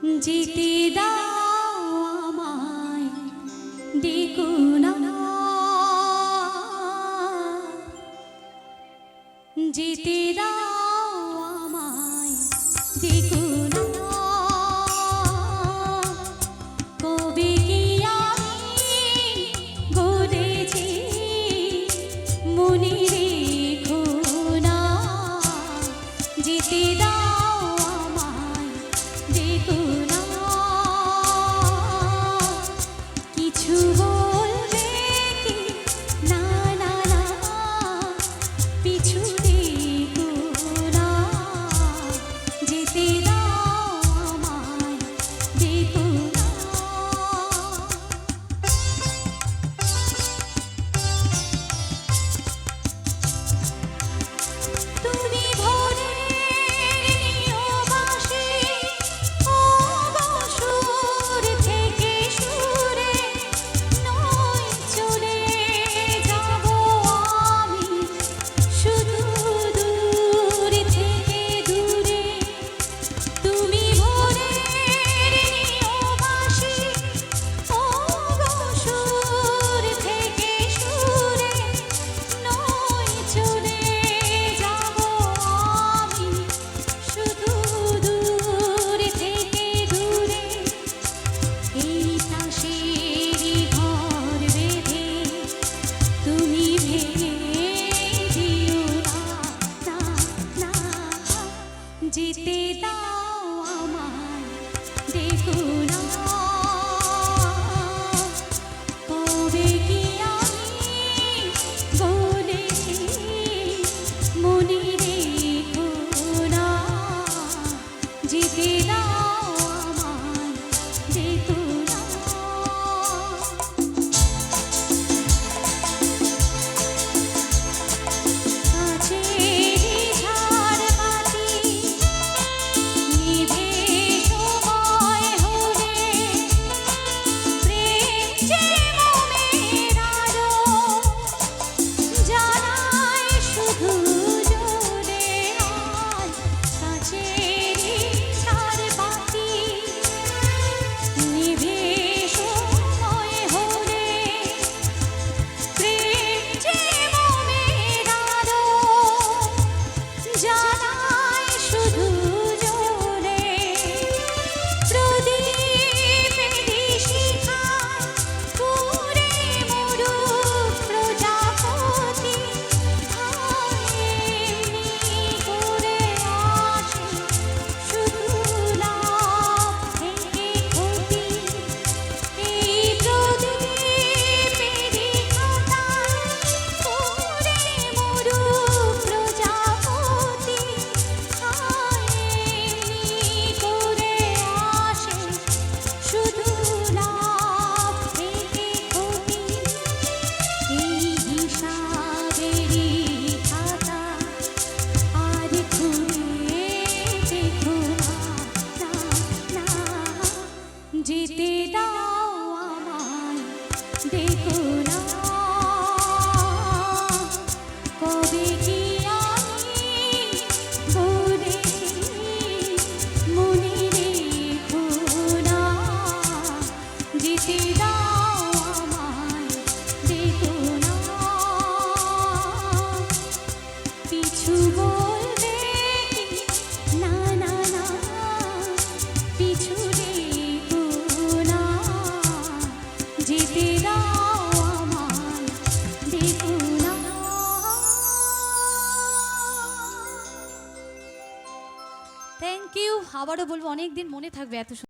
যেতে দাও আমায় ডেকো না, যেতে দাও আমায় ডেকো না। কবে কি আমি বলেছি মনে রেখো না, যেতে দাও আমায় ডেকো না। কিছু বলবে কি না না না, পিছু দেখো না, যেতে দাও আমায় ডেকো না। তুমি ভোরের নিয়মাসে অবসর থেকে সুরে নয় চলে যাব আমি শুধু দূর থেকে দূরে। তুমি ভোরের নিয়মাসে অবসর থেকে সুরে নয় চলে যাব আমি শুধু দূর থেকে দূরে। এই তাসেরই ঘর বেঁধে তুমি ভেঙে দিও না না না, যেতে দাও আমায় ডেকো না। কবে কি আমি বলেছি মনে রেখো না, যেতে দাও আমায় ডেকো না। কাছেরই ঝাড়বাতি নিভে সময় হলে প্রেম যে মোমের আলো জানায় শুধু জোরে আজ। কাছেরই ঝাড়বাতি নিভে সময় হলে প্রেম যে মোমের আলো জানায় শুধু জোরে। প্রদীপেরই শিখায় পুরে মরুক প্রজাপতি এমনি করে আসে শুধু লাভ থেকে ক্ষতি। এই প্রদীপেরই খাতায় পুরে মরুক প্রজাপতি এমনি করে আসে শুধু লাভ থেকে ক্ষতি। এই হিসাবেরই খাতা আর খুলে দেখো না না না, যেতে দাও আমায় ডেকো না। কবে কি আমি বলেছি মনে রেখো না, যেতে দাও আমায় ডেকো না। পিছু বলবে কি না না না, পিছু দেখো না, যেতে দাও আমায় ডেকো না। Thank you. আবারও বলবো অনেক দিন মনে থাকবে এত